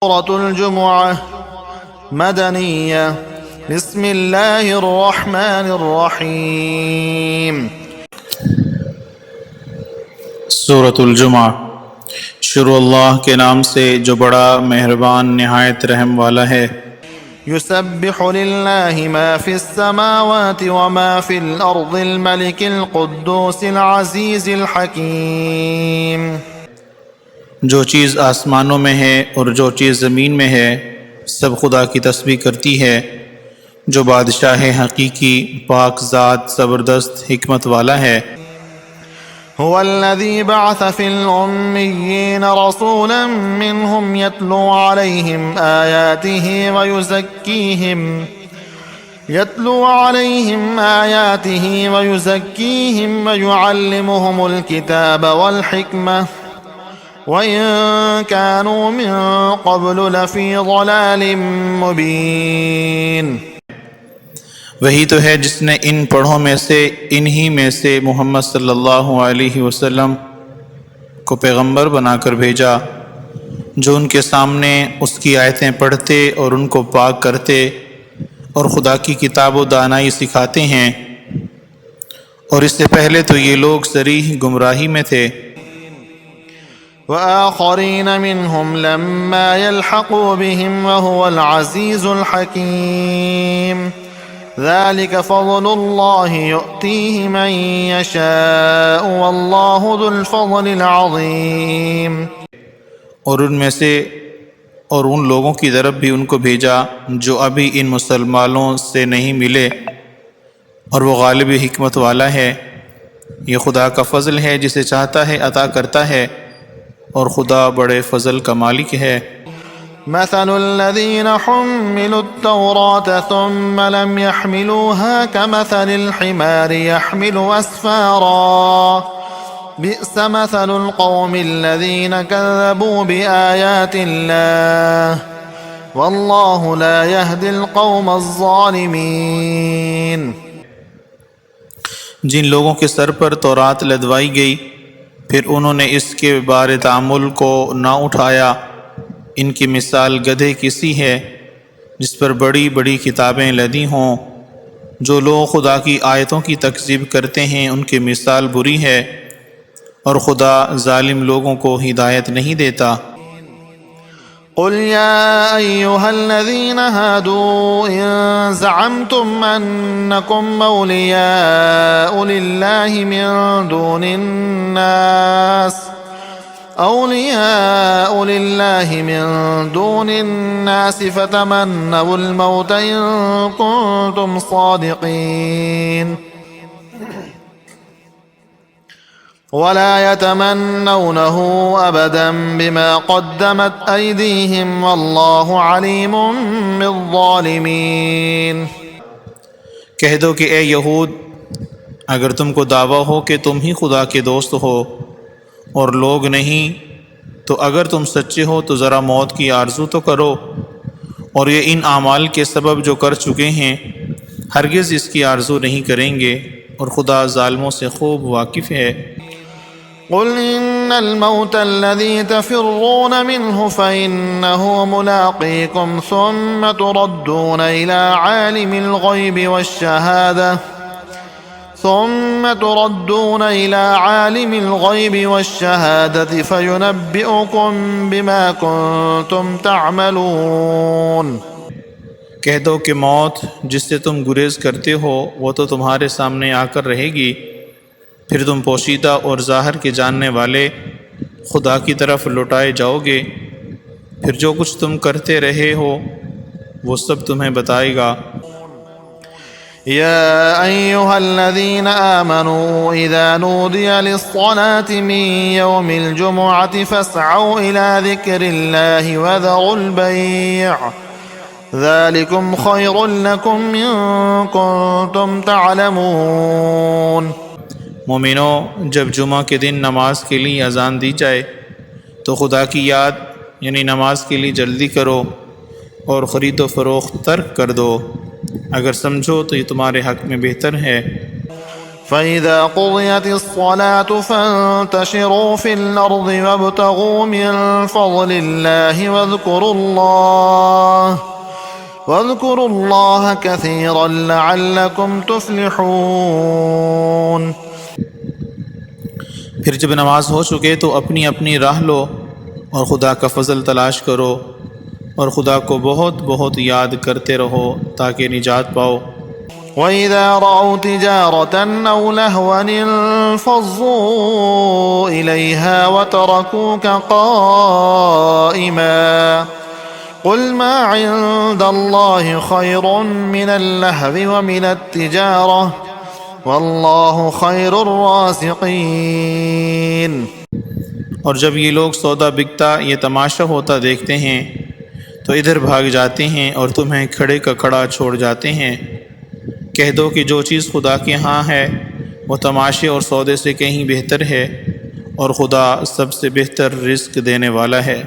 سورة الجمعة مدنية بسم الله الرحمن الرحيم سورۃ الجمعہ شروع اللہ کے نام سے جو بڑا مہربان نہایت رحم والا ہے۔ يسبح لله ما في السماوات وما في الأرض الملك القدوس العزيز الحكيم۔ جو چیز آسمانوں میں ہے اور جو چیز زمین میں ہے سب خدا کی تسبیح کرتی ہے، جو بادشاہ حقیقی پاک ذات زبردست حکمت والا ہے۔ هو الذي بعث في الأميين رسولا منهم يتلو عليهم آياته ويزكيهم ويعلمهم الكتاب والحكمة وإن كانوا من قبل لفي ضلال مبين۔ وہی تو ہے جس نے ان پڑھوں میں سے انہی میں سے محمد صلی اللہ علیہ وسلم کو پیغمبر بنا کر بھیجا، جو ان کے سامنے اس کی آیتیں پڑھتے اور ان کو پاک کرتے اور خدا کی کتاب و دانائی سکھاتے ہیں، اور اس سے پہلے تو یہ لوگ صریح گمراہی میں تھے۔ وآخرين منهم لما يلحقوا بهم وهو العزيز الحكيم ذلك فضل الله يؤتيه من يشاء والله ذو الفضل العظيم۔ اور ان میں سے اور ان لوگوں کی طرف بھی ان کو بھیجا جو ابھی ان مسلمانوں سے نہیں ملے، اور وہ غالب حکمت والا ہے۔ یہ خدا کا فضل ہے، جسے چاہتا ہے عطا کرتا ہے، اور خدا بڑے فضل کا مالک ہے۔ مثل الذين حملوا التوراة ثم لم يحملوها كمثل الحمار يحمل أسفارا بئس مثل القوم الذين كذبوا بآيات الله والله لا يهدي القوم الظالمين۔ جن لوگوں کے سر پر تورات لدوائی گئی پھر انہوں نے اس کے بار تعامل کو نہ اٹھایا، ان کی مثال گدھے کی سی ہے جس پر بڑی بڑی کتابیں لدی ہوں۔ جو لوگ خدا کی آیتوں کی تکذیب کرتے ہیں ان کی مثال بری ہے، اور خدا ظالم لوگوں کو ہدایت نہیں دیتا۔ قل يا أيها الذين هادوا إن زعمتم أنكم أولياء لله من دون الناس فتمنوا الموت إن كنتم صادقين ولا يتمنونه أبدا بما قدمت أيديهم والله عليم بالظالمين۔ کہہ دو کہ اے یہود، اگر تم کو دعویٰ ہو کہ تم ہی خدا کے دوست ہو اور لوگ نہیں، تو اگر تم سچے ہو تو ذرا موت کی آرزو تو کرو، اور یہ ان اعمال کے سبب جو کر چکے ہیں ہرگز اس کی آرزو نہیں کریں گے، اور خدا ظالموں سے خوب واقف ہے۔ قل إن الموت الذي تفرون منه فإنه ملاقيكم ثم تردون إلى عالم الغيب والشهادة فينبئكم بما كنتم تعملون۔ کہہ دو کہ موت جس سے تم گریز کرتے ہو وہ تو تمہارے سامنے آ کر رہے گی، پھر تم پوشیدہ اور ظاہر کے جاننے والے خدا کی طرف لوٹائے جاؤ گے، پھر جو کچھ تم کرتے رہے ہو وہ سب تمہیں بتائے گا۔ يا أيها الذين آمنوا إذا نودي للصلاة من يوم الجمعة فاسعوا إلى ذكر الله وذروا البيع ذلكم خير لكم إن كنتم تعلمون۔ مومنو، جب جمعہ کے دن نماز کے لیے اذان دی جائے تو خدا کی یاد یعنی نماز کے لیے جلدی کرو اور خرید و فروخت ترک کر دو، اگر سمجھو تو یہ تمہارے حق میں بہتر ہے۔ فإذا قضيت الصلاة فانتشروا في الأرض وابتغوا من فضل الله واذكروا الله كثيرا لعلكم تفلحون۔ پھر جب نماز ہو چکے تو اپنی اپنی راہ لو اور خدا کا فضل تلاش کرو اور خدا کو بہت بہت یاد کرتے رہو تاکہ نجات پاؤ۔ وَإِذَا رَأَوْا تِجَارَةً أَوْ لَهْوًا انفَضُّوا إِلَيْهَا وَتَرَكُوكَ قَائِمًا قُلْ مَا عِندَ اللَّهِ خَيْرٌ مِّنَ اللَّهْوِ وَمِنَ التِّجَارَةِ وَاللَّهُ خَيْرُ الرَّازِقِينَ۔ اور جب یہ لوگ سودا بکتا یہ تماشا ہوتا دیکھتے ہیں تو ادھر بھاگ جاتے ہیں اور تمہیں کھڑے کا کھڑا چھوڑ جاتے ہیں۔ کہہ دو کہ جو چیز خدا کے ہاں ہے وہ تماشے اور سودے سے کہیں بہتر ہے، اور خدا سب سے بہتر رزق دینے والا ہے۔